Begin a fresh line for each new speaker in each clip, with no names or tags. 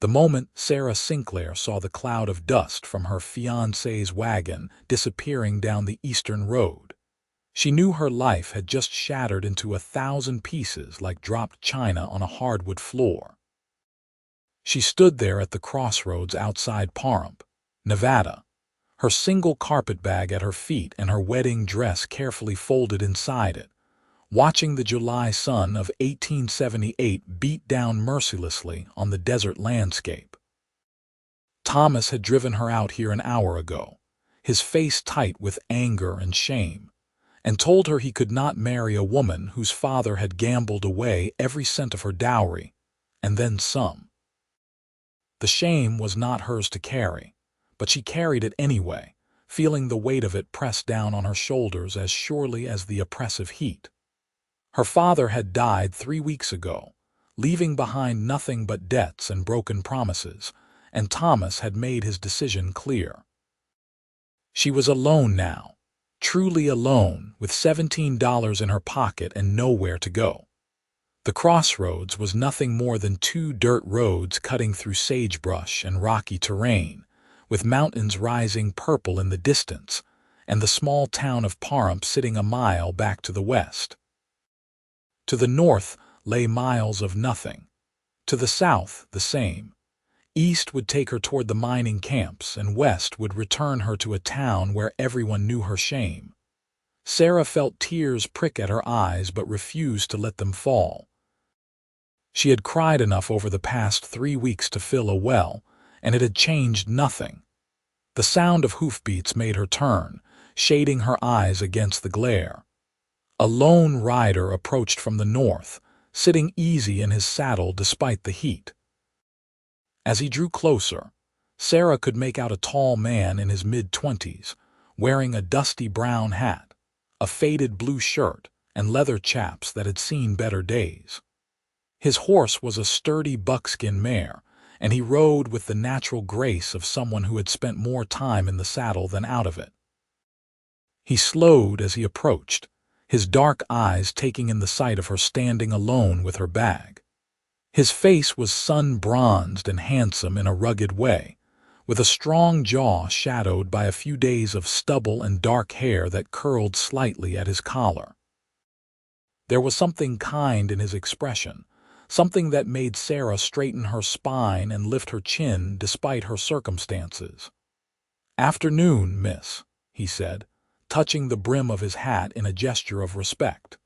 The moment Sarah Sinclair saw the cloud of dust from her fiancé's wagon disappearing down the eastern road, she knew her life had just shattered into 1,000 pieces like dropped china on a hardwood floor. She stood there at the crossroads outside Pahrump, Nevada, her single carpetbag at her feet and her wedding dress carefully folded inside it, watching the July sun of 1878 beat down mercilessly on the desert landscape. Thomas had driven her out here an hour ago, his face tight with anger and shame, and told her he could not marry a woman whose father had gambled away every cent of her dowry, and then some. The shame was not hers to carry, but she carried it anyway, feeling the weight of it press down on her shoulders as surely as the oppressive heat. Her father had died 3 weeks ago, leaving behind nothing but debts and broken promises, and Thomas had made his decision clear. She was alone now, truly alone, with $17 in her pocket and nowhere to go. The crossroads was nothing more than 2 dirt roads cutting through sagebrush and rocky terrain, with mountains rising purple in the distance, and the small town of Pahrump sitting a mile back to the west. To the north lay miles of nothing. To the south, the same. East would take her toward the mining camps, and west would return her to a town where everyone knew her shame. Sarah felt tears prick at her eyes but refused to let them fall. She had cried enough over the past 3 weeks to fill a well, and it had changed nothing. The sound of hoofbeats made her turn, shading her eyes against the glare. A lone rider approached from the north, sitting easy in his saddle despite the heat. As he drew closer, Sarah could make out a tall man in his mid-20s, wearing a dusty brown hat, a faded blue shirt, and leather chaps that had seen better days. His horse was a sturdy buckskin mare, and he rode with the natural grace of someone who had spent more time in the saddle than out of it. He slowed as he approached, his dark eyes taking in the sight of her standing alone with her bag. His face was sun-bronzed and handsome in a rugged way, with a strong jaw shadowed by a few days of stubble and dark hair that curled slightly at his collar. There was something kind in his expression, something that made Sarah straighten her spine and lift her chin despite her circumstances. "Afternoon, miss," he said, touching the brim of his hat in a gesture of respect.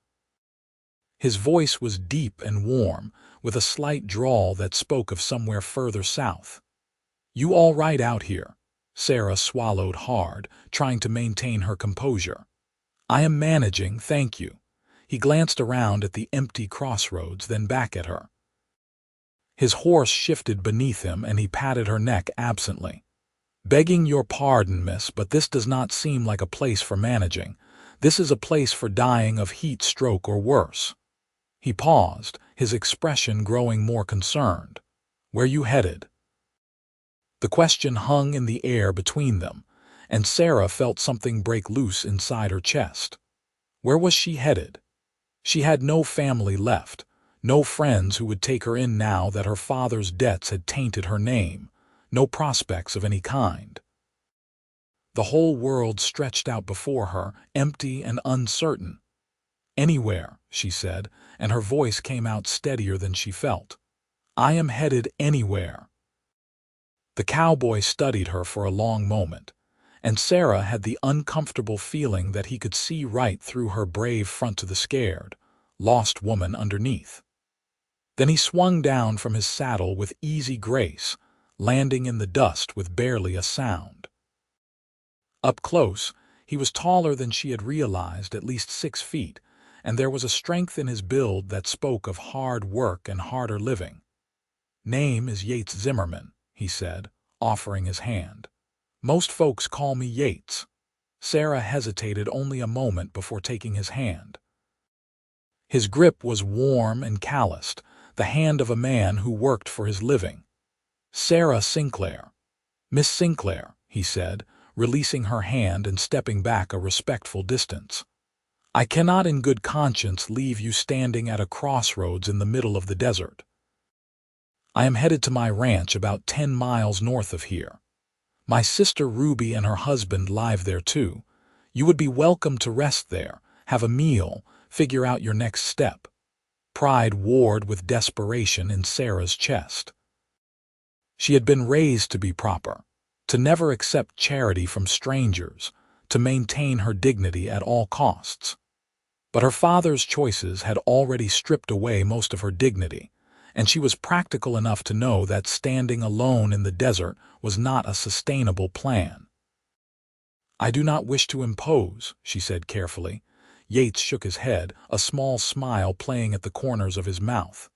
His voice was deep and warm, with a slight drawl that spoke of somewhere further south. "You all right out here?" Sarah swallowed hard, trying to maintain her composure. "I am managing, thank you." He glanced around at the empty crossroads, then back at her. His horse shifted beneath him, and he patted her neck absently. "Begging your pardon, miss, but this does not seem like a place for managing. This is a place for dying of heat stroke or worse." He paused, his expression growing more concerned. "Where you headed?" The question hung in the air between them, and Sarah felt something break loose inside her chest. Where was she headed? She had no family left, no friends who would take her in now that her father's debts had tainted her name, no prospects of any kind. The whole world stretched out before her, empty and uncertain. "Anywhere," she said, and her voice came out steadier than she felt. "I am headed anywhere." The cowboy studied her for a long moment, and Sarah had the uncomfortable feeling that he could see right through her brave front to the scared, lost woman underneath. Then he swung down from his saddle with easy grace, landing in the dust with barely a sound. Up close, he was taller than she had realized, at least 6 feet, and there was a strength in his build that spoke of hard work and harder living. "Name is Yates Zimmerman," he said, offering his hand. "Most folks call me Yates." Sarah hesitated only a moment before taking his hand. His grip was warm and calloused, the hand of a man who worked for his living. "Sarah Sinclair." "Miss Sinclair," he said, releasing her hand and stepping back a respectful distance. "I cannot in good conscience leave you standing at a crossroads in the middle of the desert." I am headed to my ranch about 10 miles north of here. My sister Ruby and her husband live there too. You would be welcome to rest there, have a meal, figure out your next step." Pride warred with desperation in Sarah's chest. She had been raised to be proper, to never accept charity from strangers, to maintain her dignity at all costs. But her father's choices had already stripped away most of her dignity, and she was practical enough to know that standing alone in the desert was not a sustainable plan. "I do not wish to impose," she said carefully. Yates shook his head, a small smile playing at the corners of his mouth.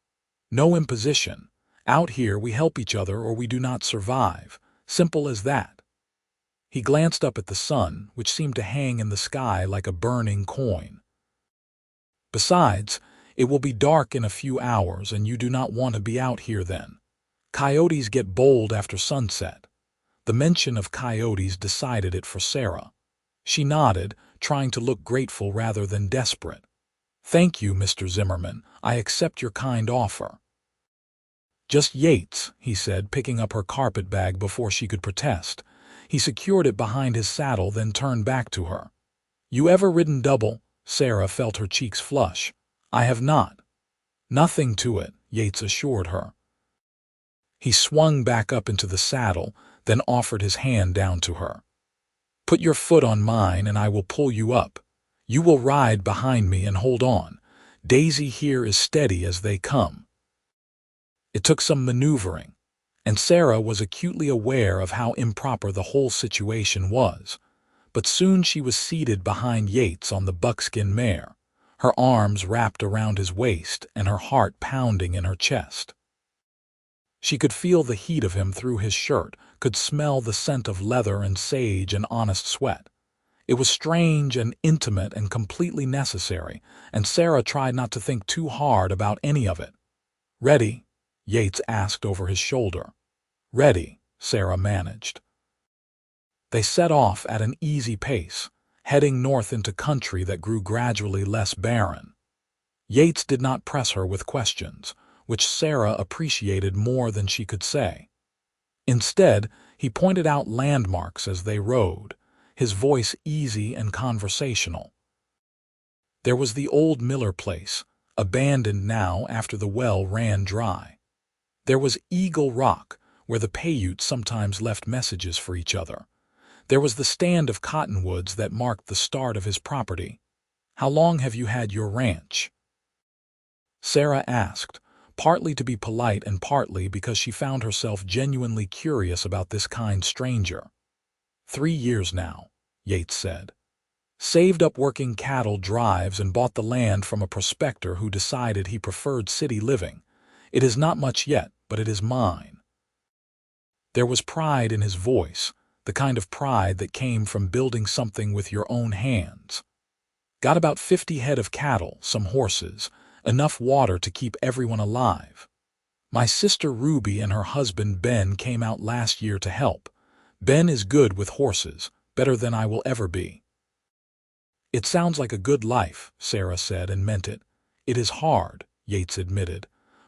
"No imposition. Out here we help each other or we do not survive. Simple as that." He glanced up at the sun, which seemed to hang in the sky like a burning coin. "Besides, it will be dark in a few hours and you do not want to be out here then. Coyotes get bold after sunset." The mention of coyotes decided it for Sarah. She nodded, trying to look grateful rather than desperate. "Thank you, Mr. Zimmerman. I accept your kind offer." "Just Yates," he said, picking up her carpet bag before she could protest. He secured it behind his saddle, then turned back to her. "You ever ridden double?" Sarah felt her cheeks flush. "I have not." "Nothing to it," Yates assured her. He swung back up into the saddle, then offered his hand down to her. "Put your foot on mine and I will pull you up. You will ride behind me and hold on. Daisy here is steady as they come." It took some maneuvering, and Sarah was acutely aware of how improper the whole situation was. But soon she was seated behind Yates on the buckskin mare, her arms wrapped around his waist and her heart pounding in her chest. She could feel the heat of him through his shirt, could smell the scent of leather and sage and honest sweat. It was strange and intimate and completely necessary, and Sarah tried not to think too hard about any of it. "Ready?" Yates asked over his shoulder. "Ready," Sarah managed. They set off at an easy pace, heading north into country that grew gradually less barren. Yates did not press her with questions, which Sarah appreciated more than she could say. Instead, he pointed out landmarks as they rode, his voice easy and conversational. There was the old Miller place, abandoned now after the well ran dry. There was Eagle Rock, where the Paiutes sometimes left messages for each other. There was the stand of cottonwoods that marked the start of his property. "How long have you had your ranch?" Sarah asked, partly to be polite and partly because she found herself genuinely curious about this kind stranger. 3 years now," Yates said. "Saved up working cattle drives and bought the land from a prospector who decided he preferred city living. It is not much yet, but it is mine." There was pride in his voice, the kind of pride that came from building something with your own hands. "Got about 50 head of cattle, some horses, enough water to keep everyone alive. My sister Ruby and her husband Ben came out last year to help. Ben is good with horses, better than I will ever be." "It sounds like a good life," Sarah said and meant it. "It is hard," Yates admitted,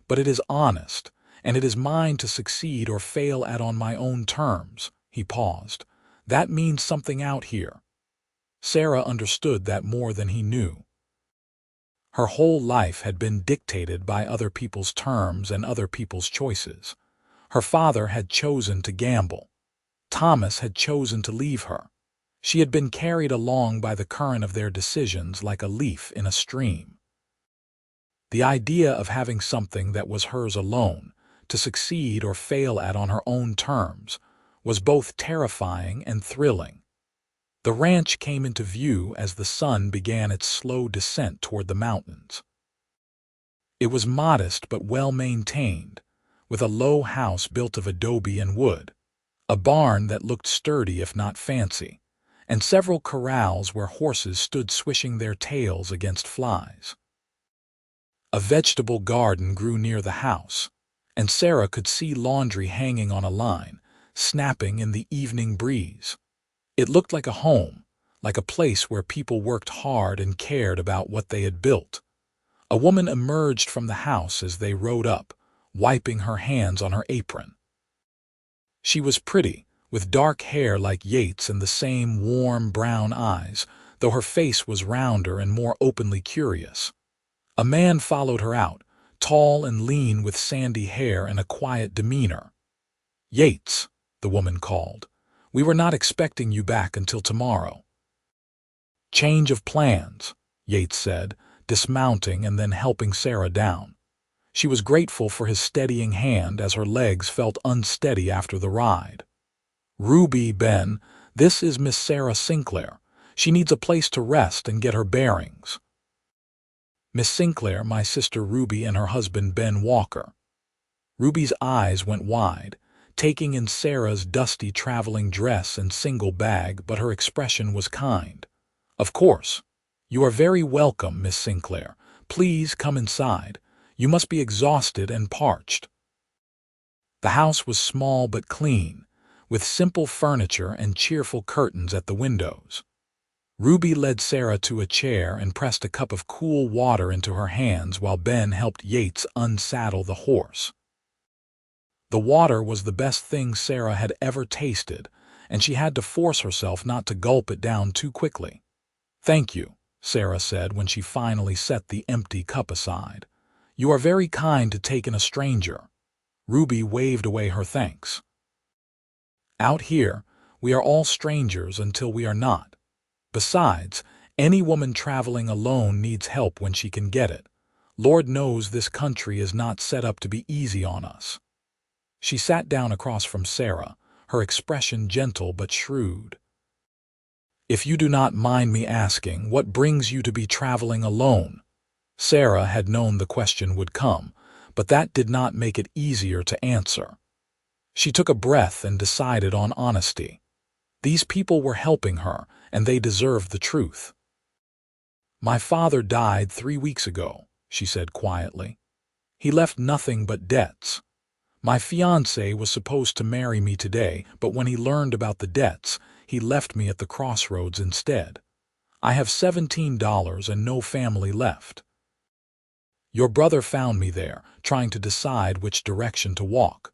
"but it is honest, and it is mine to succeed or fail at on my own terms." He paused. "That means something out here." Sarah understood that more than he knew. Her whole life had been dictated by other people's terms and other people's choices. Her father had chosen to gamble. Thomas had chosen to leave her. She had been carried along by the current of their decisions like a leaf in a stream. The idea of having something that was hers alone, to succeed or fail at on her own terms, was both terrifying and thrilling. The ranch came into view as the sun began its slow descent toward the mountains. It was modest but well-maintained, with a low house built of adobe and wood, a barn that looked sturdy if not fancy, and several corrals where horses stood swishing their tails against flies. A vegetable garden grew near the house, and Sarah could see laundry hanging on a line, snapping in the evening breeze. It looked like a home, like a place where people worked hard and cared about what they had built. A woman emerged from the house as they rode up, wiping her hands on her apron. She was pretty, with dark hair like Yates and the same warm brown eyes, though her face was rounder and more openly curious. A man followed her out, tall and lean with sandy hair and a quiet demeanor. "Yates," the woman called, "we were not expecting you back until tomorrow." "Change of plans," Yates said, dismounting and then helping Sarah down. She was grateful for his steadying hand as her legs felt unsteady after the ride. "Ruby, Ben, this is Miss Sarah Sinclair. She needs a place to rest and get her bearings." "Miss Sinclair, my sister Ruby and her husband Ben Walker." Ruby's eyes went wide, taking in Sarah's dusty traveling dress and single bag, but her expression was kind. "Of course. You are very welcome, Miss Sinclair. Please come inside. You must be exhausted and parched." The house was small but clean, with simple furniture and cheerful curtains at the windows. Ruby led Sarah to a chair and pressed a cup of cool water into her hands while Ben helped Yates unsaddle the horse. The water was the best thing Sarah had ever tasted, and she had to force herself not to gulp it down too quickly. "Thank you," Sarah said when she finally set the empty cup aside. "You are very kind to take in a stranger." Ruby waved away her thanks. "Out here, we are all strangers until we are not. Besides, any woman traveling alone needs help when she can get it. Lord knows this country is not set up to be easy on us." She sat down across from Sarah, her expression gentle but shrewd. "If you do not mind me asking, what brings you to be traveling alone?" Sarah had known the question would come, but that did not make it easier to answer. She took a breath and decided on honesty. These people were helping her, and they deserved the truth. "My father died 3 weeks ago," she said quietly. "He left nothing but debts. My fiancé was supposed to marry me today, but when he learned about the debts, he left me at the Crossroads instead. I have $17 and no family left. Your brother found me there, trying to decide which direction to walk."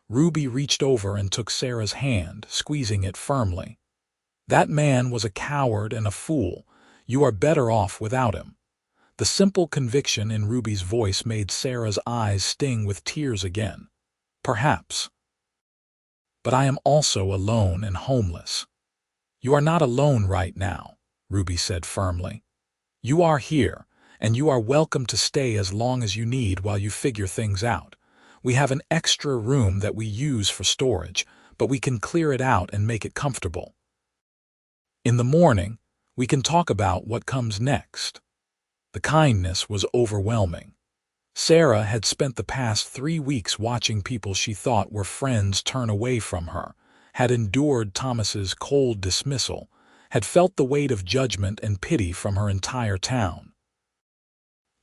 Ruby reached over and took Sarah's hand, squeezing it firmly. "That man was a coward and a fool. You are better off without him." The simple conviction in Ruby's voice made Sarah's eyes sting with tears again. "Perhaps. But I am also alone and homeless." "You are not alone right now," Ruby said firmly. "You are here, and you are welcome to stay as long as you need while you figure things out. We have an extra room that we use for storage, but we can clear it out and make it comfortable. In the morning, we can talk about what comes next." The kindness was overwhelming. Sarah had spent the past 3 weeks watching people she thought were friends turn away from her, had endured Thomas's cold dismissal, had felt the weight of judgment and pity from her entire town.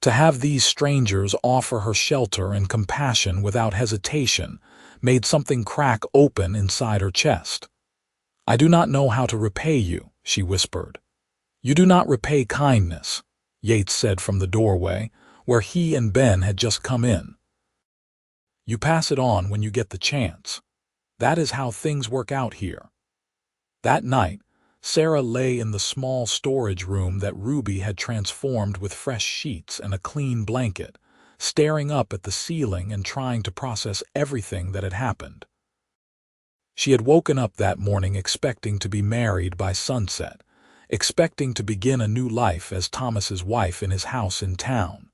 To have these strangers offer her shelter and compassion without hesitation made something crack open inside her chest. "I do not know how to repay you," she whispered. "You do not repay kindness," Yates said from the doorway, where he and Ben had just come in. "You pass it on when you get the chance. That is how things work out here." That night, Sarah lay in the small storage room that Ruby had transformed with fresh sheets and a clean blanket, staring up at the ceiling and trying to process everything that had happened. She had woken up that morning expecting to be married by sunset, expecting to begin a new life as Thomas's wife in his house in town.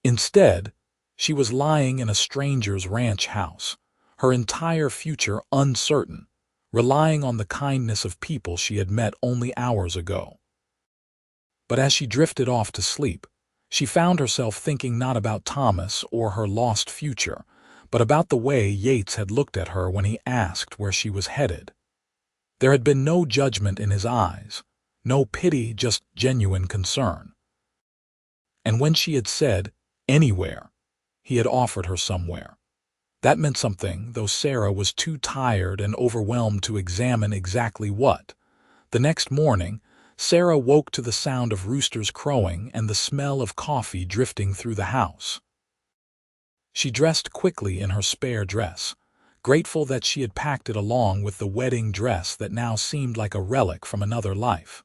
Instead, she was lying in a stranger's ranch house, her entire future uncertain, relying on the kindness of people she had met only hours ago. But as she drifted off to sleep, she found herself thinking not about Thomas or her lost future, but about the way Yates had looked at her when he asked where she was headed. There had been no judgment in his eyes, no pity, just genuine concern. And when she had said, "anywhere," he had offered her somewhere. That meant something, though Sarah was too tired and overwhelmed to examine exactly what. The next morning, Sarah woke to the sound of roosters crowing and the smell of coffee drifting through the house. She dressed quickly in her spare dress, grateful that she had packed it along with the wedding dress that now seemed like a relic from another life.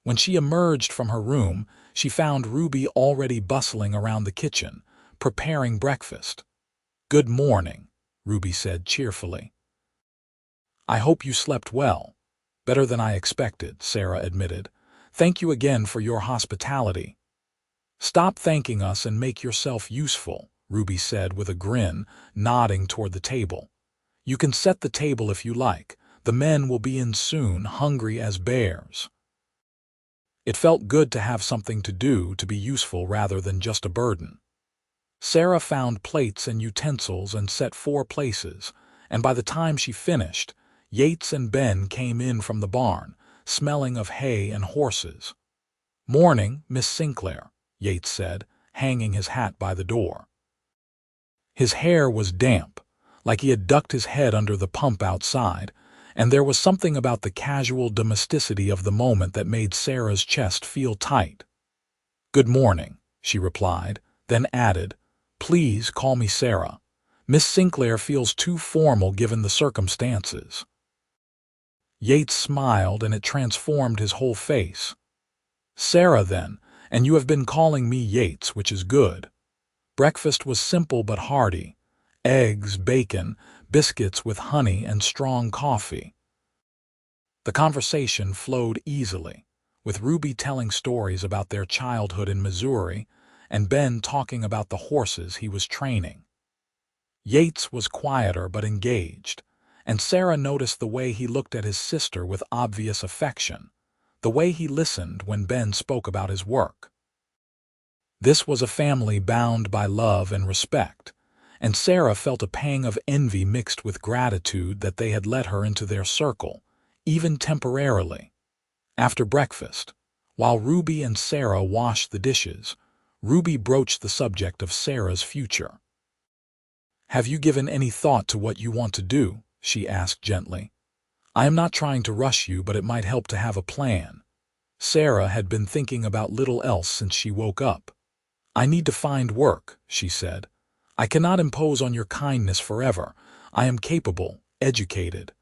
When she emerged from her room, she found Ruby already bustling around the kitchen, preparing breakfast. "Good morning," Ruby said cheerfully. "I hope you slept well." "Better than I expected," Sarah admitted. "Thank you again for your hospitality." "Stop thanking us and make yourself useful," Ruby said with a grin, nodding toward the table. "You can set the table if you like. The men will be in soon, hungry as bears." It felt good to have something to do, to be useful rather than just a burden. Sarah found plates and utensils and set 4 places, and by the time she finished, Yates and Ben came in from the barn, smelling of hay and horses. "Morning, Miss Sinclair," Yates said, hanging his hat by the door. His hair was damp, like he had ducked his head under the pump outside, and there was something about the casual domesticity of the moment that made Sarah's chest feel tight. "Good morning," she replied, then added, "Please call me Sarah. Miss Sinclair feels too formal given the circumstances." Yates smiled, and it transformed his whole face. "Sarah, then, and you have been calling me Yates, which is good." Breakfast was simple but hearty: eggs, bacon, biscuits with honey, and strong coffee. The conversation flowed easily, with Ruby telling stories about their childhood in Missouri and Ben talking about the horses he was training. Yates was quieter but engaged, and Sarah noticed the way he looked at his sister with obvious affection, the way he listened when Ben spoke about his work. This was a family bound by love and respect, and Sarah felt a pang of envy mixed with gratitude that they had let her into their circle, even temporarily. After breakfast, while Ruby and Sarah washed the dishes, Ruby broached the subject of Sarah's future. "Have you given any thought to what you want to do?" she asked gently. "I am not trying to rush you, but it might help to have a plan." Sarah had been thinking about little else since she woke up. "I need to find work," she said. "I cannot impose on your kindness forever. I am capable, educated.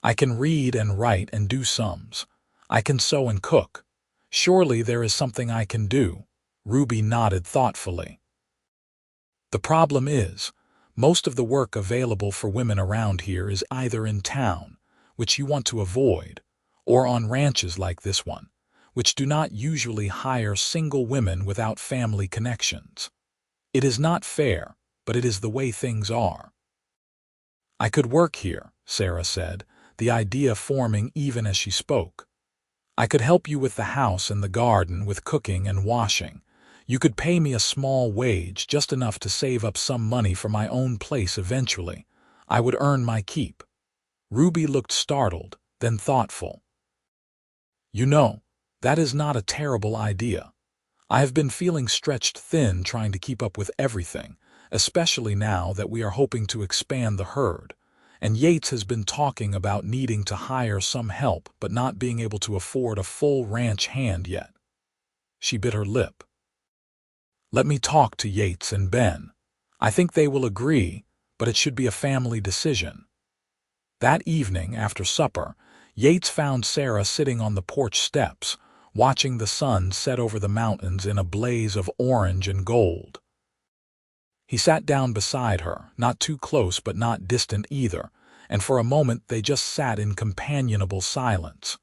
I can read and write and do sums. I can sew and cook. Surely there is something I can do." Ruby nodded thoughtfully. "The problem is, most of the work available for women around here is either in town, which you want to avoid, or on ranches like this one, which do not usually hire single women without family connections. It is not fair, but it is the way things are." "I could work here," Sarah said, the idea forming even as she spoke. "I could help you with the house and the garden, with cooking and washing. You could pay me a small wage, just enough to save up some money for my own place eventually. I would earn my keep." Ruby looked startled, then thoughtful. "You know, that is not a terrible idea. I have been feeling stretched thin trying to keep up with everything, especially now that we are hoping to expand the herd, and Yates has been talking about needing to hire some help but not being able to afford a full ranch hand yet." She bit her lip. "Let me talk to Yates and Ben. I think they will agree, but it should be a family decision." That evening, after supper, Yates found Sarah sitting on the porch steps, watching the sun set over the mountains in a blaze of orange and gold. He sat down beside her, not too close but not distant either, and for a moment they just sat in companionable silence.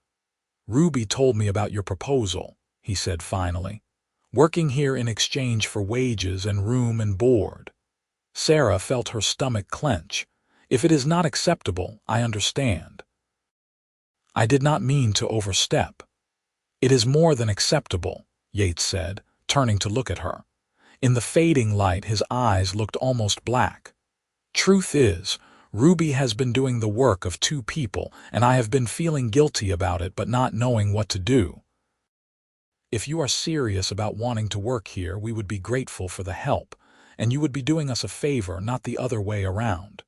"Ruby told me about your proposal," he said finally. "Working here in exchange for wages and room and board." Sarah felt her stomach clench. "If it is not acceptable, I understand." "I did not mean to overstep." "It is more than acceptable," Yates said, turning to look at her. In the fading light, his eyes looked almost black. "Truth is, Ruby has been doing the work of 2 people, and I have been feeling guilty about it but not knowing what to do. If you are serious about wanting to work here, we would be grateful for the help, and you would be doing us a favor, not the other way around."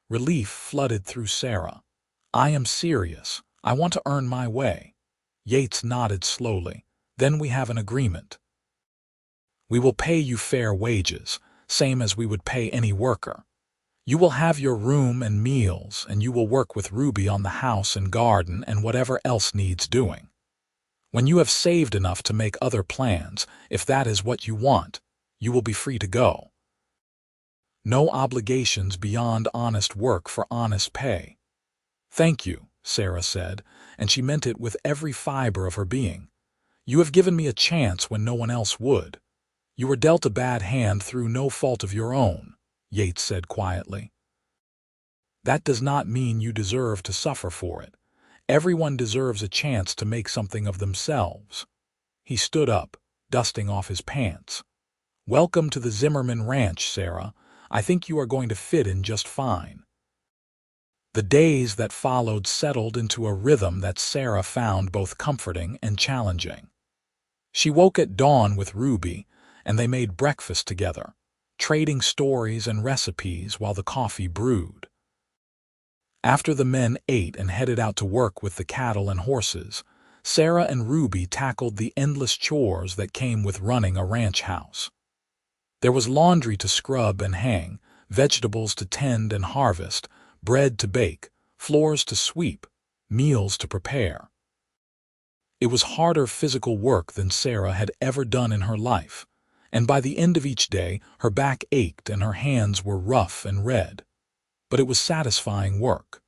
Relief flooded through Sarah. "I am serious. I want to earn my way." Yates nodded slowly. "Then we have an agreement. We will pay you fair wages, same as we would pay any worker. You will have your room and meals, and you will work with Ruby on the house and garden and whatever else needs doing. When you have saved enough to make other plans, if that is what you want, you will be free to go. No obligations beyond honest work for honest pay. Thank you, Sarah said, and she meant it with every fiber of her being. You have given me a chance when no one else would. You were dealt a bad hand through no fault of your own, Yates said quietly. That does not mean you deserve to suffer for it. Everyone deserves a chance to make something of themselves. He stood up, dusting off his pants. Welcome to the Zimmerman Ranch, Sarah. I think you are going to fit in just fine. The days that followed settled into a rhythm that Sarah found both comforting and challenging. She woke at dawn with Ruby, and they made breakfast together, trading stories and recipes while the coffee brewed. After the men ate and headed out to work with the cattle and horses, Sarah and Ruby tackled the endless chores that came with running a ranch house. There was laundry to scrub and hang, vegetables to tend and harvest, bread to bake, floors to sweep, meals to prepare. It was harder physical work than Sarah had ever done in her life, and by the end of each day her back ached and her hands were rough and red. But it was satisfying work.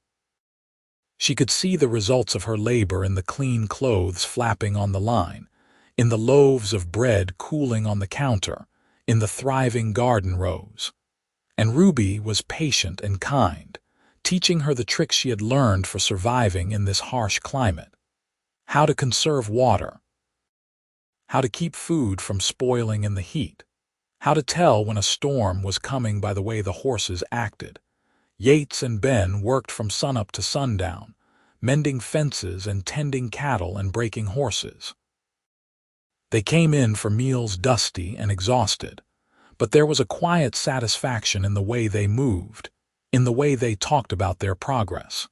She could see the results of her labor in the clean clothes flapping on the line, in the loaves of bread cooling on the counter, in the thriving garden rows. And Ruby was patient and kind, teaching her the tricks she had learned for surviving in this harsh climate. How to conserve water, how to keep food from spoiling in the heat, how to tell when a storm was coming by the way the horses acted. Yates and Ben worked from sunup to sundown, mending fences and tending cattle and breaking horses. They came in for meals dusty and exhausted, but there was a quiet satisfaction in the way they moved, in the way they talked about their progress.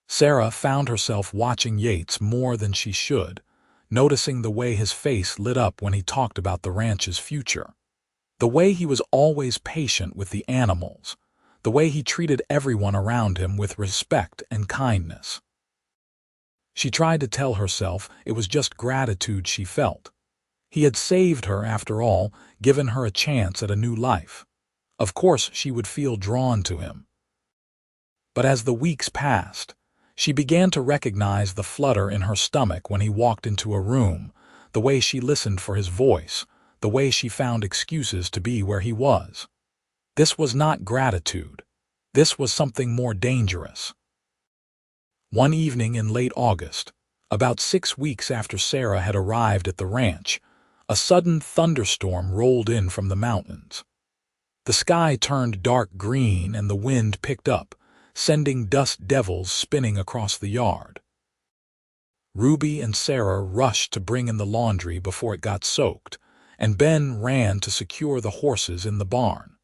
Sarah found herself watching Yates more than she should, noticing the way his face lit up when he talked about the ranch's future, the way he was always patient with the animals, the way he treated everyone around him with respect and kindness. She tried to tell herself it was just gratitude she felt. He had saved her after all, given her a chance at a new life. Of course she would feel drawn to him. But as the weeks passed, she began to recognize the flutter in her stomach when he walked into a room, the way she listened for his voice, the way she found excuses to be where he was. This was not gratitude. This was something more dangerous. One evening in late August, about 6 weeks after Sarah had arrived at the ranch, a sudden thunderstorm rolled in from the mountains. The sky turned dark green and the wind picked up, sending dust devils spinning across the yard. Ruby and Sarah rushed to bring in the laundry before it got soaked, and Ben ran to secure the horses in the barn.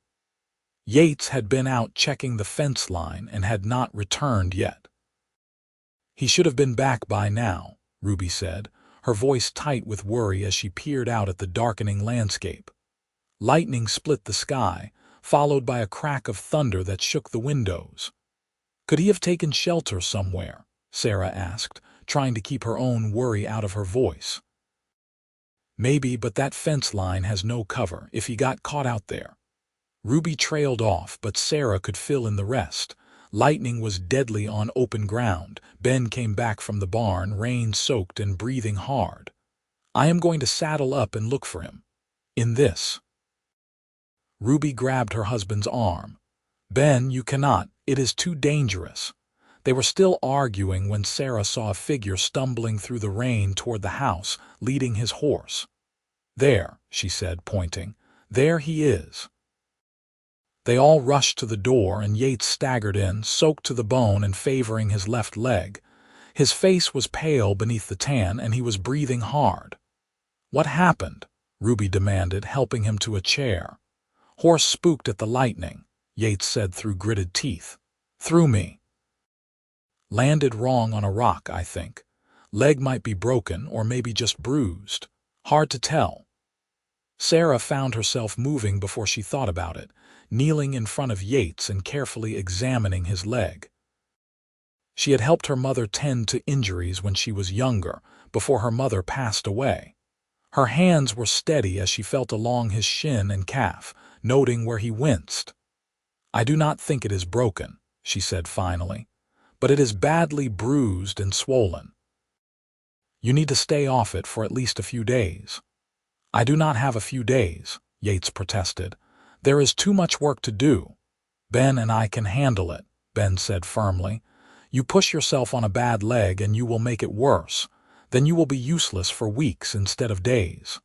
Yates had been out checking the fence line and had not returned yet. He should have been back by now, Ruby said, her voice tight with worry as she peered out at the darkening landscape. Lightning split the sky, followed by a crack of thunder that shook the windows. Could he have taken shelter somewhere? Sarah asked, trying to keep her own worry out of her voice. Maybe, but that fence line has no cover if he got caught out there. Ruby trailed off, but Sarah could fill in the rest. Lightning was deadly on open ground. Ben came back from the barn, rain-soaked and breathing hard. I am going to saddle up and look for him. In this. Ruby grabbed her husband's arm. Ben, you cannot. It is too dangerous. They were still arguing when Sarah saw a figure stumbling through the rain toward the house, leading his horse. There, she said, pointing. There he is. They all rushed to the door, and Yates staggered in, soaked to the bone and favoring his left leg. His face was pale beneath the tan, and he was breathing hard. What happened? Ruby demanded, helping him to a chair. Horse spooked at the lightning, Yates said through gritted teeth. Through me. Landed wrong on a rock, I think. Leg might be broken or maybe just bruised. Hard to tell. Sarah found herself moving before she thought about it, kneeling in front of Yates and carefully examining his leg. She had helped her mother tend to injuries when she was younger, before her mother passed away. Her hands were steady as she felt along his shin and calf, noting where he winced. "I do not think it is broken," she said finally, "but it is badly bruised and swollen. You need to stay off it for at least a few days." "I do not have a few days," Yates protested. "There is too much work to do." "Ben and I can handle it," Ben said firmly. "You push yourself on a bad leg and you will make it worse. Then you will be useless for weeks instead of days."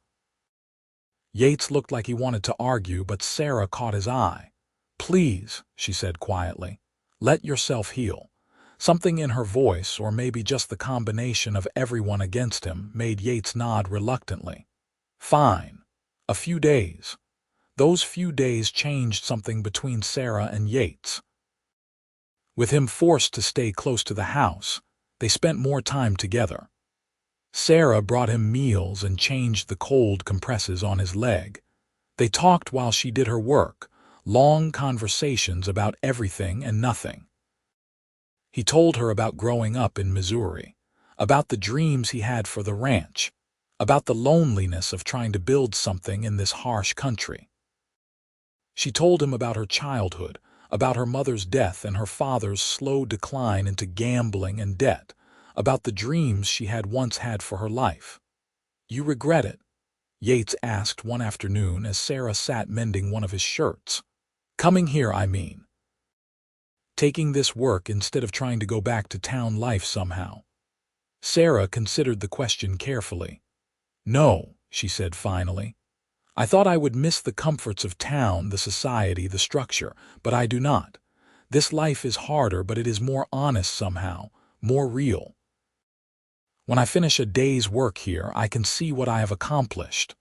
Yates looked like he wanted to argue, but Sarah caught his eye. "Please," she said quietly, "let yourself heal." Something in her voice, or maybe just the combination of everyone against him, made Yates nod reluctantly. Fine. A few days. Those few days changed something between Sarah and Yates. With him forced to stay close to the house, they spent more time together. Sarah brought him meals and changed the cold compresses on his leg. They talked while she did her work, long conversations about everything and nothing. He told her about growing up in Missouri, about the dreams he had for the ranch, about the loneliness of trying to build something in this harsh country. She told him about her childhood, about her mother's death and her father's slow decline into gambling and debt, about the dreams she had once had for her life. "You regret it?" Yates asked one afternoon as Sarah sat mending one of his shirts. "Coming here, I mean. Taking this work instead of trying to go back to town life somehow." Sarah considered the question carefully. "No," she said finally. "I thought I would miss the comforts of town, the society, the structure, but I do not. This life is harder, but it is more honest somehow, more real. When I finish a day's work here, I can see what I have accomplished.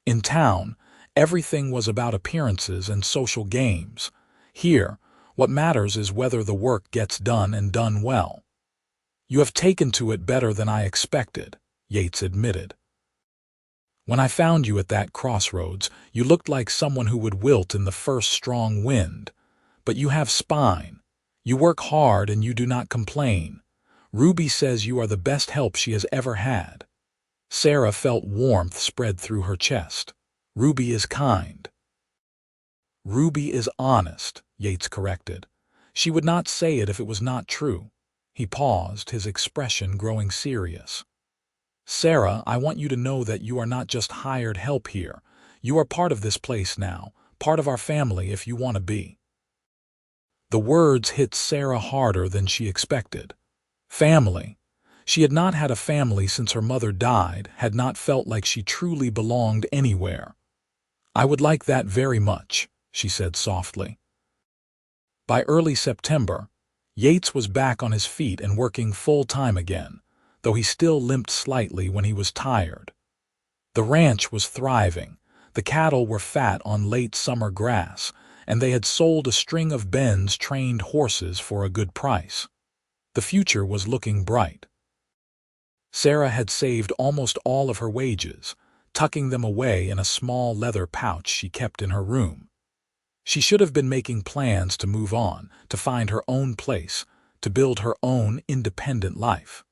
In town, everything was about appearances and social games. Here, what matters is whether the work gets done and done well." "You have taken to it better than I expected," Yates admitted. "When I found you at that Crossroads, you looked like someone who would wilt in the first strong wind. But you have spine. You work hard and you do not complain. Ruby says you are the best help she has ever had." Sarah felt warmth spread through her chest. "Ruby is kind." "Ruby is honest," Yates corrected. "She would not say it if it was not true." He paused, his expression growing serious. "Sarah, I want you to know that you are not just hired help here. You are part of this place now, part of our family if you want to be." The words hit Sarah harder than she expected. Family. She had not had a family since her mother died, had not felt like she truly belonged anywhere. "I would like that very much," she said softly. By early September, Yates was back on his feet and working full-time again, though he still limped slightly when he was tired. The ranch was thriving. The cattle were fat on late summer grass, and they had sold a string of Ben's trained horses for a good price. The future was looking bright. Sarah had saved almost all of her wages, tucking them away in a small leather pouch she kept in her room. She should have been making plans to move on, to find her own place, to build her own independent life.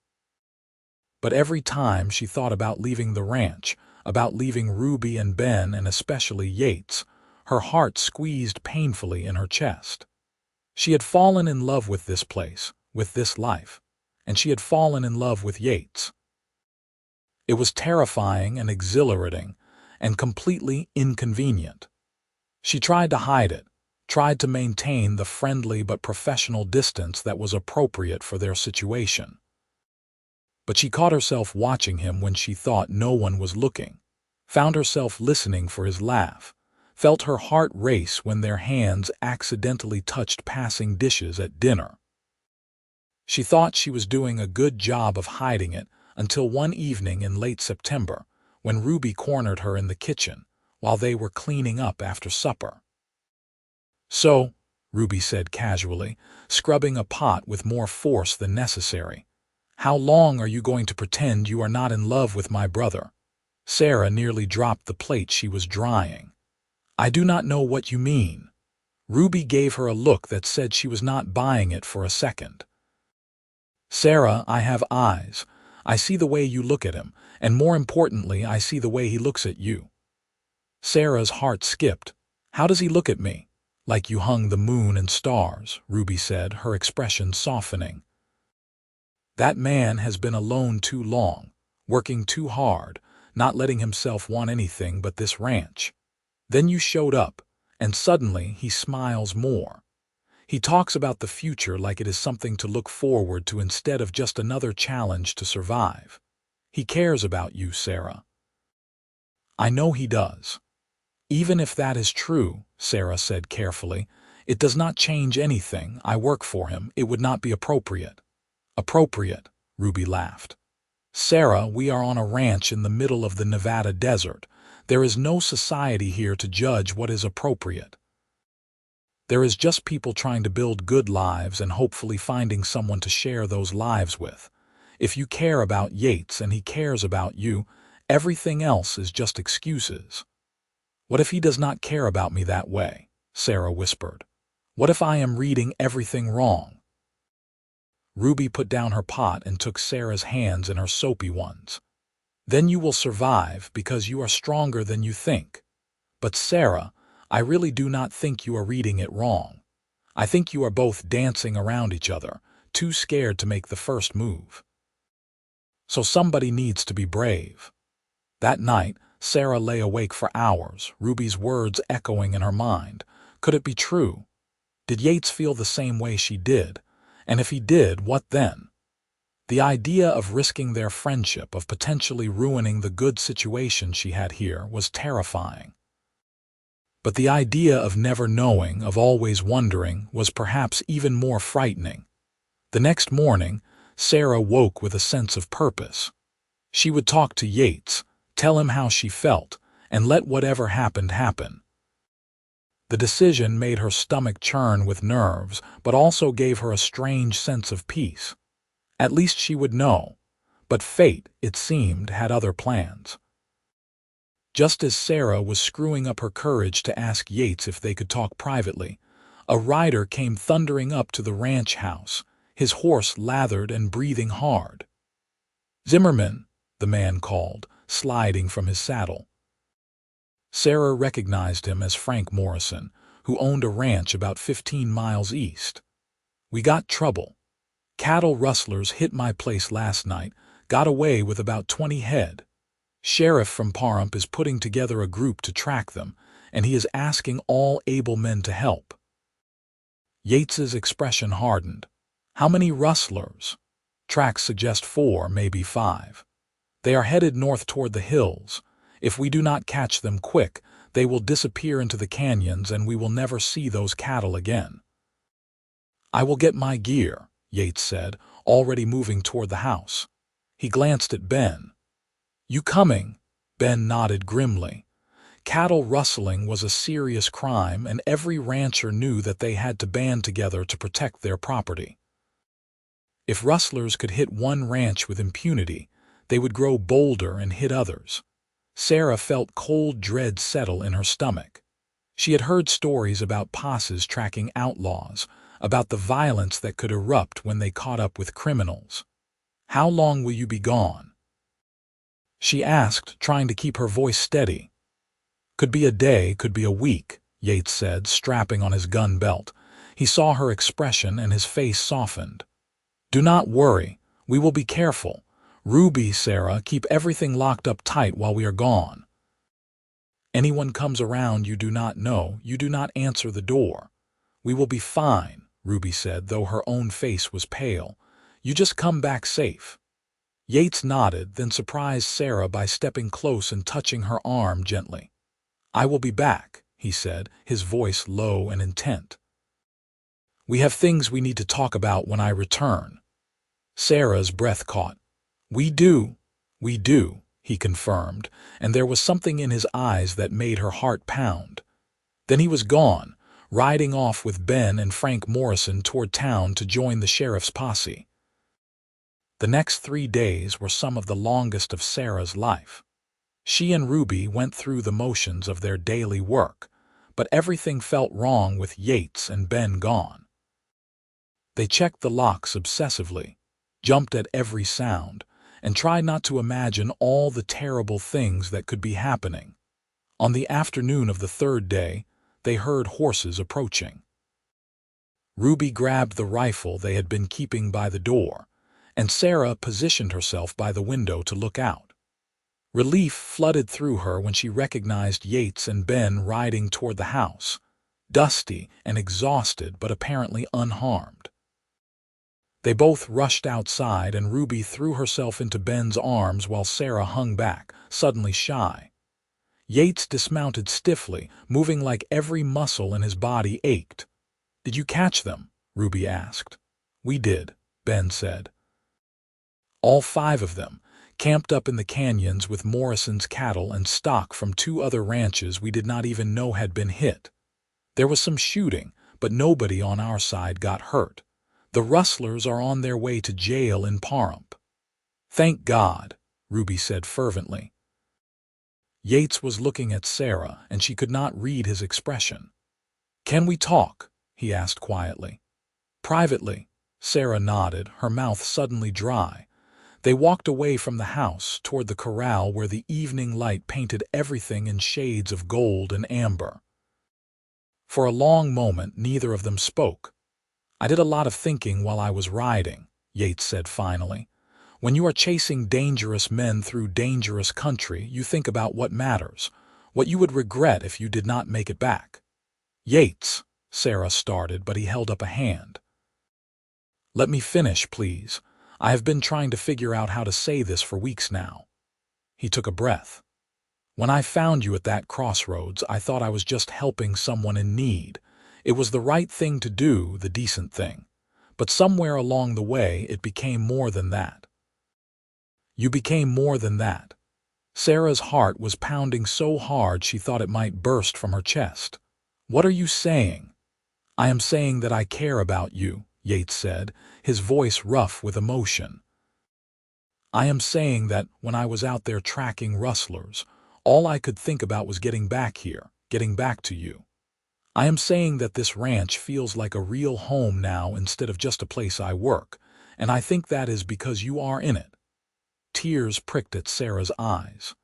But every time she thought about leaving the ranch, about leaving Ruby and Ben and especially Yates, her heart squeezed painfully in her chest. She had fallen in love with this place, with this life, and she had fallen in love with Yates. It was terrifying and exhilarating, and completely inconvenient. She tried to hide it, tried to maintain the friendly but professional distance that was appropriate for their situation. But she caught herself watching him when she thought no one was looking, found herself listening for his laugh, felt her heart race when their hands accidentally touched passing dishes at dinner. She thought she was doing a good job of hiding it until one evening in late September, when Ruby cornered her in the kitchen while they were cleaning up after supper. "So," Ruby said casually, scrubbing a pot with more force than necessary, "how long are you going to pretend you are not in love with my brother?" Sarah nearly dropped the plate she was drying. "I do not know what you mean." Ruby gave her a look that said she was not buying it for a second. "Sarah, I have eyes. I see the way you look at him, and more importantly, I see the way he looks at you." Sarah's heart skipped. "How does he look at me?" "Like you hung the moon and stars," Ruby said, her expression softening. "That man has been alone too long, working too hard, not letting himself want anything but this ranch. Then you showed up, and suddenly he smiles more. He talks about the future like it is something to look forward to instead of just another challenge to survive. He cares about you, Sarah." "I know he does." "Even if that is true," Sarah said carefully, "it does not change anything. I work for him. It would not be appropriate." "Appropriate," Ruby laughed. "Sarah, we are on a ranch in the middle of the Nevada desert. There is no society here to judge what is appropriate. There is just people trying to build good lives and hopefully finding someone to share those lives with. If you care about Yates and he cares about you, everything else is just excuses." "What if he does not care about me that way?" Sarah whispered. "What if I am reading everything wrong?" Ruby put down her pot and took Sarah's hands in her soapy ones. "Then you will survive because you are stronger than you think. But Sarah, I really do not think you are reading it wrong. I think you are both dancing around each other, too scared to make the first move. So somebody needs to be brave." That night, Sarah lay awake for hours, Ruby's words echoing in her mind. Could it be true? Did Yates feel the same way she did? And if he did, what then? The idea of risking their friendship, of potentially ruining the good situation she had here, was terrifying. But the idea of never knowing, of always wondering, was perhaps even more frightening. The next morning, Sarah woke with a sense of purpose. She would talk to Yates, tell him how she felt, and let whatever happened happen. The decision made her stomach churn with nerves, but also gave her a strange sense of peace. At least she would know. But fate, it seemed, had other plans. Just as Sarah was screwing up her courage to ask Yates if they could talk privately, a rider came thundering up to the ranch house, his horse lathered and breathing hard. "Zimmerman," the man called, sliding from his saddle. Sarah recognized him as Frank Morrison, who owned a ranch about 15 miles east. "We got trouble. Cattle rustlers hit my place last night, got away with about 20 head. Sheriff from Pahrump is putting together a group to track them, and he is asking all able men to help." Yates's expression hardened. "How many rustlers?" "Tracks suggest 4, maybe 5. They are headed north toward the hills. If we do not catch them quick, they will disappear into the canyons and we will never see those cattle again." "I will get my gear," Yates said, already moving toward the house. He glanced at Ben. "You coming?" Ben nodded grimly. Cattle rustling was a serious crime, and every rancher knew that they had to band together to protect their property. If rustlers could hit one ranch with impunity, they would grow bolder and hit others. Sarah felt cold dread settle in her stomach. She had heard stories about posses tracking outlaws, about the violence that could erupt when they caught up with criminals. "How long will you be gone?" she asked, trying to keep her voice steady. "Could be a day, could be a week," Yates said, strapping on his gun belt. He saw her expression and his face softened. "Do not worry. We will be careful. Ruby, Sarah, keep everything locked up tight while we are gone. Anyone comes around you do not know, you do not answer the door. We will be fine," Ruby said, though her own face was pale. "You just come back safe." Yates nodded, then surprised Sarah by stepping close and touching her arm gently. "I will be back," he said, his voice low and intent. "We have things we need to talk about when I return." Sarah's breath caught. We do," he confirmed, and there was something in his eyes that made her heart pound. Then he was gone, riding off with Ben and Frank Morrison toward town to join the sheriff's posse. The next 3 days were some of the longest of Sarah's life. She and Ruby went through the motions of their daily work, but everything felt wrong with Yates and Ben gone. They checked the locks obsessively, jumped at every sound, and tried not to imagine all the terrible things that could be happening. On the afternoon of the third day, they heard horses approaching. Ruby grabbed the rifle they had been keeping by the door, and Sarah positioned herself by the window to look out. Relief flooded through her when she recognized Yates and Ben riding toward the house, dusty and exhausted but apparently unharmed. They both rushed outside, and Ruby threw herself into Ben's arms while Sarah hung back, suddenly shy. Yates dismounted stiffly, moving like every muscle in his body ached. "Did you catch them?" Ruby asked. "We did," Ben said. "All 5 of them, camped up in the canyons with Morrison's cattle and stock from 2 other ranches we did not even know had been hit. There was some shooting, but nobody on our side got hurt. The rustlers are on their way to jail in Pahrump." "Thank God," Ruby said fervently. Yates was looking at Sarah, and she could not read his expression. "Can we talk?" he asked quietly. "Privately," Sarah nodded, her mouth suddenly dry. They walked away from the house toward the corral where the evening light painted everything in shades of gold and amber. For a long moment, neither of them spoke. "I did a lot of thinking while I was riding," Yates said finally. "When you are chasing dangerous men through dangerous country, you think about what matters, what you would regret if you did not make it back." "Yates," Sarah started, but he held up a hand. "Let me finish, please. I have been trying to figure out how to say this for weeks now." He took a breath. "When I found you at that crossroads, I thought I was just helping someone in need. It was the right thing to do, the decent thing. But somewhere along the way, it became more than that." "You became more than that." Sarah's heart was pounding so hard she thought it might burst from her chest. "What are you saying?" "I am saying that I care about you," Yates said, his voice rough with emotion. "I am saying that when I was out there tracking rustlers, all I could think about was getting back here, getting back to you. I am saying that this ranch feels like a real home now instead of just a place I work, and I think that is because you are in it." Tears pricked at Sarah's eyes.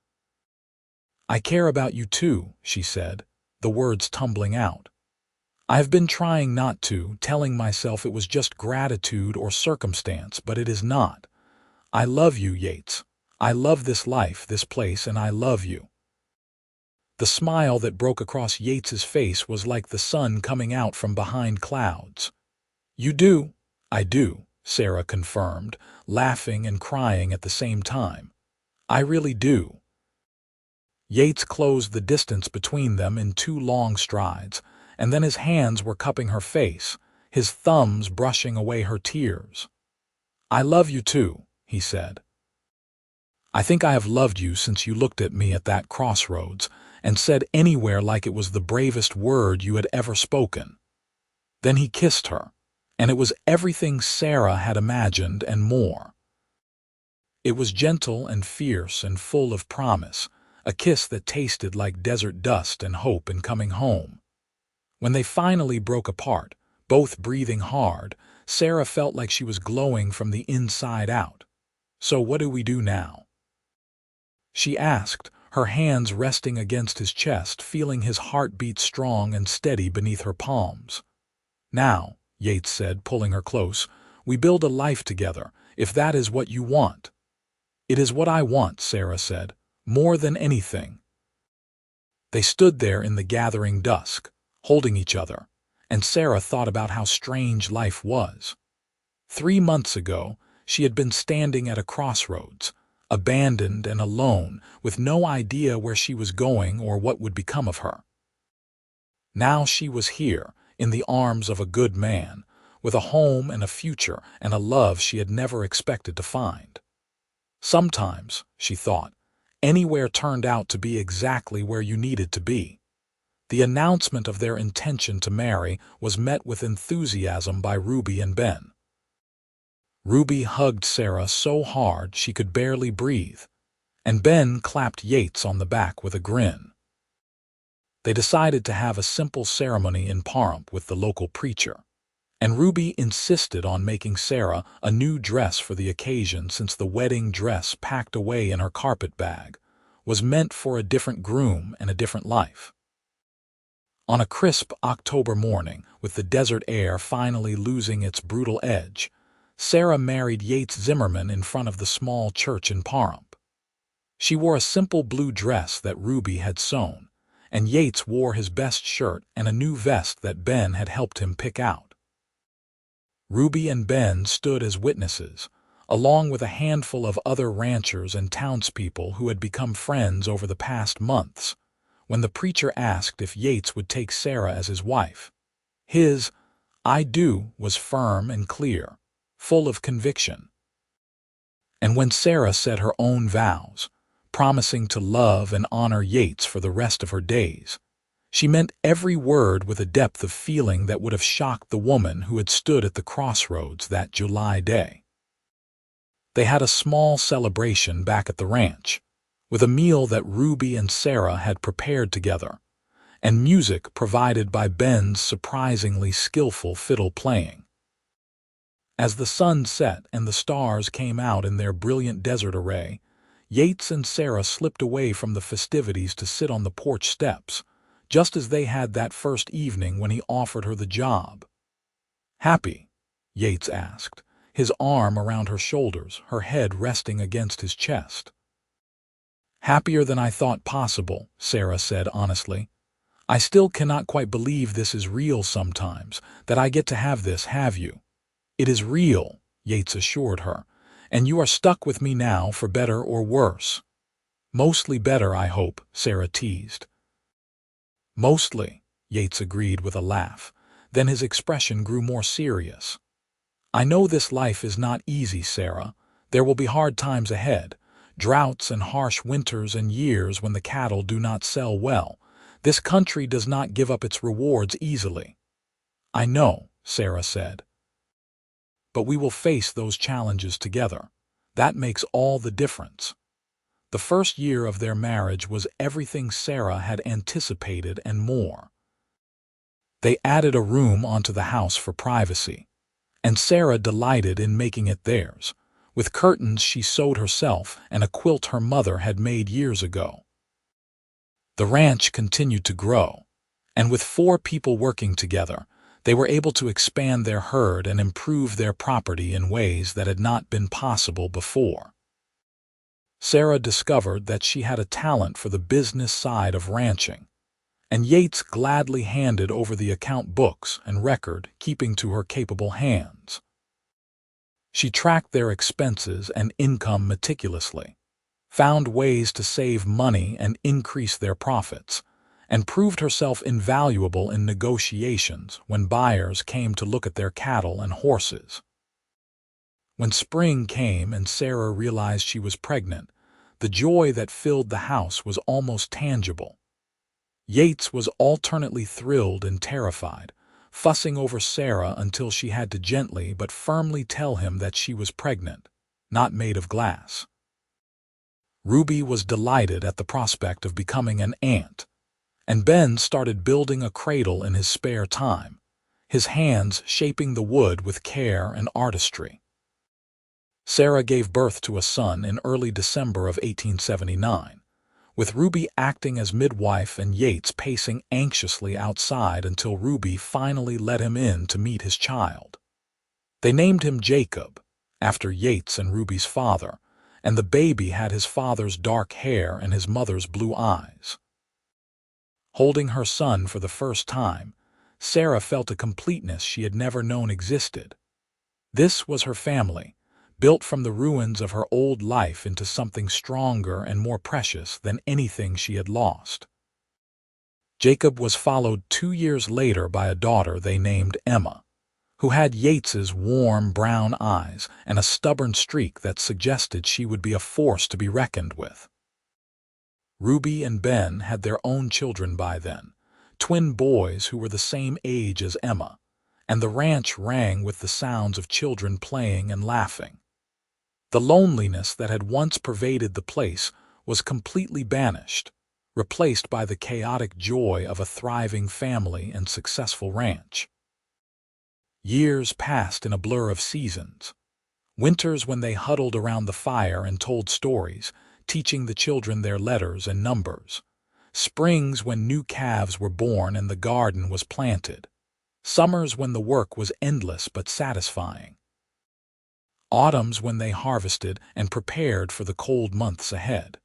"I care about you too," she said, the words tumbling out. "I have been trying not to, telling myself it was just gratitude or circumstance, but it is not. I love you, Yates. I love this life, this place, and I love you." The smile that broke across Yates's face was like the sun coming out from behind clouds. "You do?" "I do," Sarah confirmed, laughing and crying at the same time. "I really do." Yates closed the distance between them in 2 long strides, and then his hands were cupping her face, his thumbs brushing away her tears. "I love you too," he said. "I think I have loved you since you looked at me at that crossroads and said anywhere like it was the bravest word you had ever spoken." Then he kissed her, and it was everything Sarah had imagined and more. It was gentle and fierce and full of promise, a kiss that tasted like desert dust and hope in coming home. When they finally broke apart, both breathing hard, Sarah felt like she was glowing from the inside out. "So what do we do now?" she asked, her hands resting against his chest, feeling his heart beat strong and steady beneath her palms. "Now," Yates said, pulling her close, "we build a life together, if that is what you want." "It is what I want," Sarah said, "more than anything." They stood there in the gathering dusk, holding each other, and Sarah thought about how strange life was. 3 months ago, she had been standing at a crossroads, abandoned and alone, with no idea where she was going or what would become of her. Now she was here, in the arms of a good man, with a home and a future and a love she had never expected to find. Sometimes, she thought, anywhere turned out to be exactly where you needed to be. The announcement of their intention to marry was met with enthusiasm by Ruby and Ben. Ruby hugged Sarah so hard she could barely breathe, and Ben clapped Yates on the back with a grin. They decided to have a simple ceremony in Pahrump with the local preacher, and Ruby insisted on making Sarah a new dress for the occasion since the wedding dress packed away in her carpet bag was meant for a different groom and a different life. On a crisp October morning, with the desert air finally losing its brutal edge, Sarah married Yates Zimmerman in front of the small church in Pahrump. She wore a simple blue dress that Ruby had sewn, and Yates wore his best shirt and a new vest that Ben had helped him pick out. Ruby and Ben stood as witnesses, along with a handful of other ranchers and townspeople who had become friends over the past months, when the preacher asked if Yates would take Sarah as his wife. His "I do" was firm and clear, full of conviction. And when Sarah said her own vows, promising to love and honor Yates for the rest of her days, she meant every word with a depth of feeling that would have shocked the woman who had stood at the crossroads that July day. They had a small celebration back at the ranch, with a meal that Ruby and Sarah had prepared together, and music provided by Ben's surprisingly skillful fiddle playing. As the sun set and the stars came out in their brilliant desert array, Yates and Sarah slipped away from the festivities to sit on the porch steps, just as they had that first evening when he offered her the job. "Happy?" Yates asked, his arm around her shoulders, her head resting against his chest. "Happier than I thought possible," Sarah said honestly. "I still cannot quite believe this is real sometimes, that I get to have this, have you?" "It is real," Yates assured her, "and you are stuck with me now for better or worse." "Mostly better, I hope," Sarah teased. "Mostly," Yates agreed with a laugh. Then his expression grew more serious. "I know this life is not easy, Sarah. There will be hard times ahead, droughts and harsh winters and years when the cattle do not sell well. This country does not give up its rewards easily." "I know," Sarah said. "But we will face those challenges together. That makes all the difference." The first year of their marriage was everything Sarah had anticipated and more. They added a room onto the house for privacy, and Sarah delighted in making it theirs, with curtains she sewed herself and a quilt her mother had made years ago. The ranch continued to grow, and with 4 people working together, they were able to expand their herd and improve their property in ways that had not been possible before. Sarah discovered that she had a talent for the business side of ranching, and Yates gladly handed over the account books and record keeping to her capable hands. She tracked their expenses and income meticulously, found ways to save money and increase their profits, and proved herself invaluable in negotiations when buyers came to look at their cattle and horses. When spring came and Sarah realized she was pregnant, the joy that filled the house was almost tangible. Yates was alternately thrilled and terrified, fussing over Sarah until she had to gently but firmly tell him that she was pregnant, not made of glass. Ruby was delighted at the prospect of becoming an aunt, and Ben started building a cradle in his spare time, his hands shaping the wood with care and artistry. Sarah gave birth to a son in early December of 1879, with Ruby acting as midwife and Yates pacing anxiously outside until Ruby finally let him in to meet his child. They named him Jacob, after Yates and Ruby's father, and the baby had his father's dark hair and his mother's blue eyes. Holding her son for the first time, Sarah felt a completeness she had never known existed. This was her family, built from the ruins of her old life into something stronger and more precious than anything she had lost. Jacob was followed 2 years later by a daughter they named Emma, who had Yates's warm brown eyes and a stubborn streak that suggested she would be a force to be reckoned with. Ruby and Ben had their own children by then, twin boys who were the same age as Emma, and the ranch rang with the sounds of children playing and laughing. The loneliness that had once pervaded the place was completely banished, replaced by the chaotic joy of a thriving family and successful ranch. Years passed in a blur of seasons. Winters when they huddled around the fire and told stories, teaching the children their letters and numbers. Springs when new calves were born and the garden was planted. Summers when the work was endless but satisfying. Autumns when they harvested and prepared for the cold months ahead.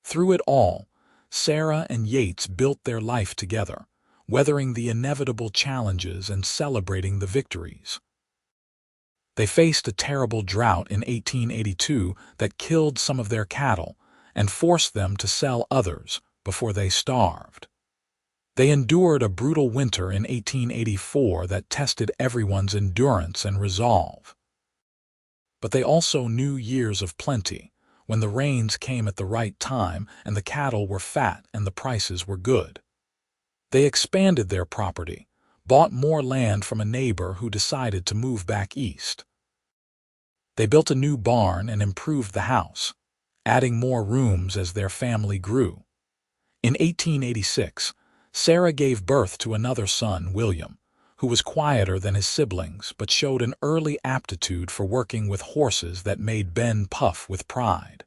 Through it all, Sarah and Yates built their life together, weathering the inevitable challenges and celebrating the victories. They faced a terrible drought in 1882 that killed some of their cattle and forced them to sell others before they starved. They endured a brutal winter in 1884 that tested everyone's endurance and resolve. But they also knew years of plenty, when the rains came at the right time and the cattle were fat and the prices were good. They expanded their property, bought more land from a neighbor who decided to move back east. They built a new barn and improved the house, adding more rooms as their family grew. In 1886, Sarah gave birth to another son, William, who was quieter than his siblings but showed an early aptitude for working with horses that made Ben puff with pride.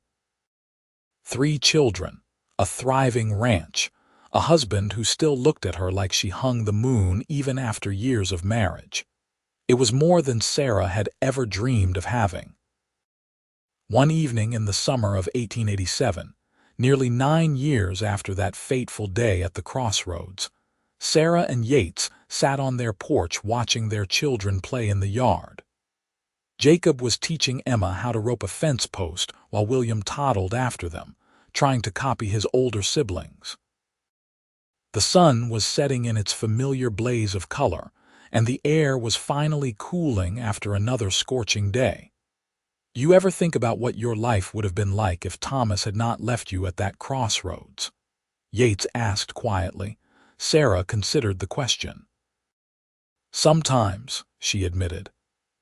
3 children, a thriving ranch, a husband who still looked at her like she hung the moon even after years of marriage. It was more than Sarah had ever dreamed of having. One evening in the summer of 1887, nearly 9 years after that fateful day at the Crossroads, Sarah and Yates sat on their porch watching their children play in the yard. Jacob was teaching Emma how to rope a fence post while William toddled after them, trying to copy his older siblings. The sun was setting in its familiar blaze of color, and the air was finally cooling after another scorching day. You ever think about what your life would have been like if Thomas had not left you at that crossroads? Yates asked quietly. Sarah considered the question. Sometimes, she admitted,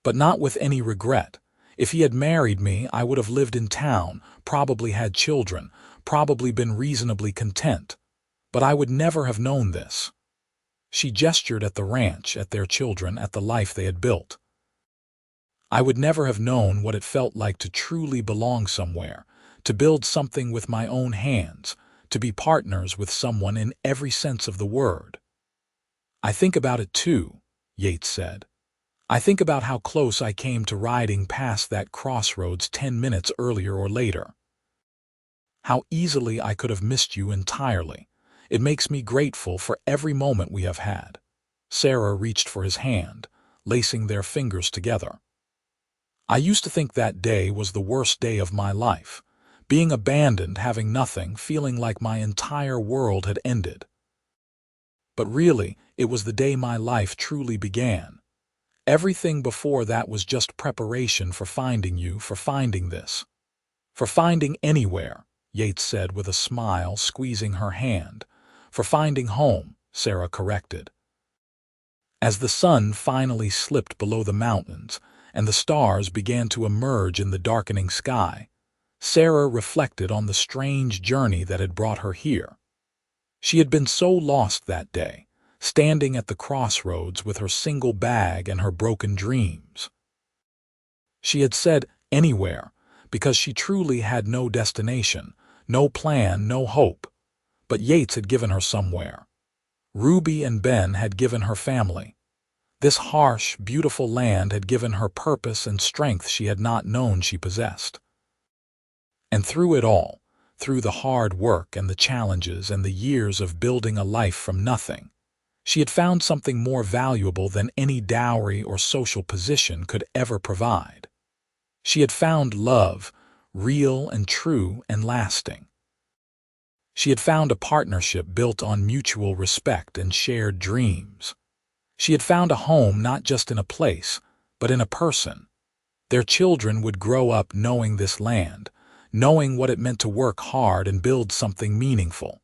but not with any regret. If he had married me, I would have lived in town, probably had children, probably been reasonably content. But I would never have known this. She gestured at the ranch, at their children, at the life they had built. I would never have known what it felt like to truly belong somewhere, to build something with my own hands, to be partners with someone in every sense of the word. I think about it too, Yates said. I think about how close I came to riding past that crossroads 10 minutes earlier or later. How easily I could have missed you entirely. It makes me grateful for every moment we have had. Sarah reached for his hand, lacing their fingers together. I used to think that day was the worst day of my life, being abandoned, having nothing, feeling like my entire world had ended. But really, it was the day my life truly began. Everything before that was just preparation for finding you, for finding this. For finding anywhere, Yates said with a smile, squeezing her hand. For finding home, Sarah corrected. As the sun finally slipped below the mountains and the stars began to emerge in the darkening sky, Sarah reflected on the strange journey that had brought her here. She had been so lost that day, standing at the crossroads with her single bag and her broken dreams. She had said anywhere because she truly had no destination, no plan, no hope. But Yates had given her somewhere. Ruby and Ben had given her family. This harsh, beautiful land had given her purpose and strength she had not known she possessed. And through it all, through the hard work and the challenges and the years of building a life from nothing, she had found something more valuable than any dowry or social position could ever provide. She had found love, real and true and lasting. She had found a partnership built on mutual respect and shared dreams. She had found a home not just in a place, but in a person. Their children would grow up knowing this land, knowing what it meant to work hard and build something meaningful.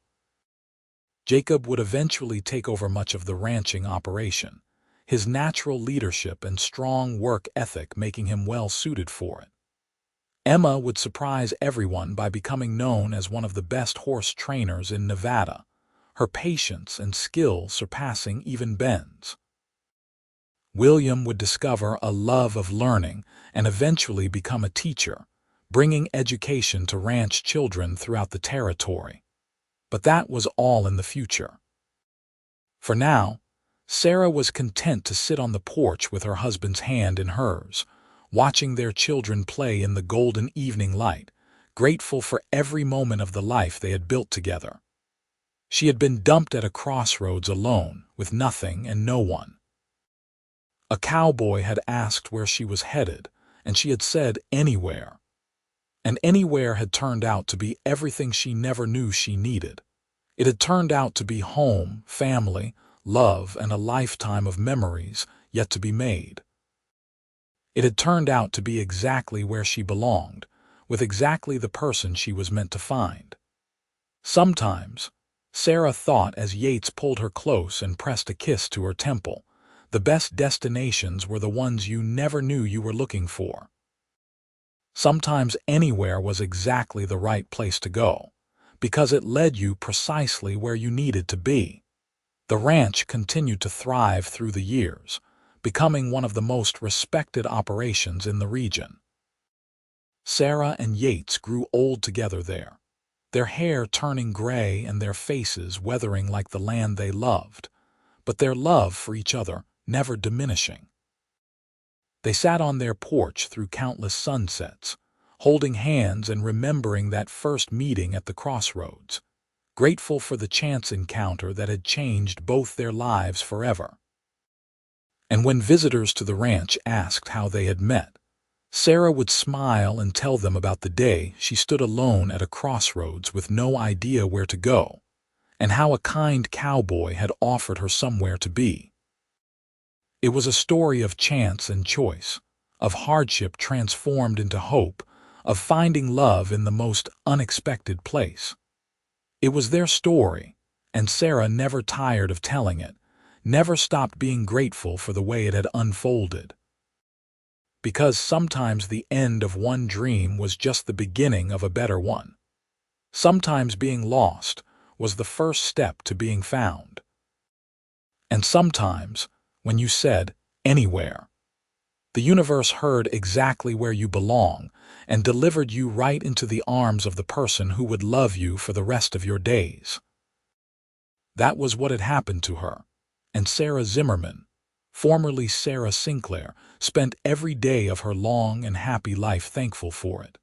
Jacob would eventually take over much of the ranching operation, his natural leadership and strong work ethic making him well suited for it. Emma would surprise everyone by becoming known as one of the best horse trainers in Nevada, her patience and skill surpassing even Ben's. William would discover a love of learning and eventually become a teacher, bringing education to ranch children throughout the territory. But that was all in the future. For now, Sarah was content to sit on the porch with her husband's hand in hers, watching their children play in the golden evening light, grateful for every moment of the life they had built together. She had been dumped at a crossroads alone, with nothing and no one. A cowboy had asked where she was headed, and she had said anywhere. And anywhere had turned out to be everything she never knew she needed. It had turned out to be home, family, love, and a lifetime of memories yet to be made. It had turned out to be exactly where she belonged, with exactly the person she was meant to find. Sometimes, Sarah thought as Yates pulled her close and pressed a kiss to her temple, the best destinations were the ones you never knew you were looking for. Sometimes anywhere was exactly the right place to go, because it led you precisely where you needed to be. The ranch continued to thrive through the years, becoming one of the most respected operations in the region. Sarah and Yates grew old together there, their hair turning gray and their faces weathering like the land they loved, but their love for each other never diminishing. They sat on their porch through countless sunsets, holding hands and remembering that first meeting at the crossroads, grateful for the chance encounter that had changed both their lives forever. And when visitors to the ranch asked how they had met, Sarah would smile and tell them about the day she stood alone at a crossroads with no idea where to go, and how a kind cowboy had offered her somewhere to be. It was a story of chance and choice, of hardship transformed into hope, of finding love in the most unexpected place. It was their story, and Sarah never tired of telling it, never stopped being grateful for the way it had unfolded. Because sometimes the end of one dream was just the beginning of a better one. Sometimes being lost was the first step to being found. And sometimes, when you said, anywhere, the universe heard exactly where you belong and delivered you right into the arms of the person who would love you for the rest of your days. That was what had happened to her, and Sarah Zimmerman, formerly Sarah Sinclair, spent every day of her long and happy life thankful for it.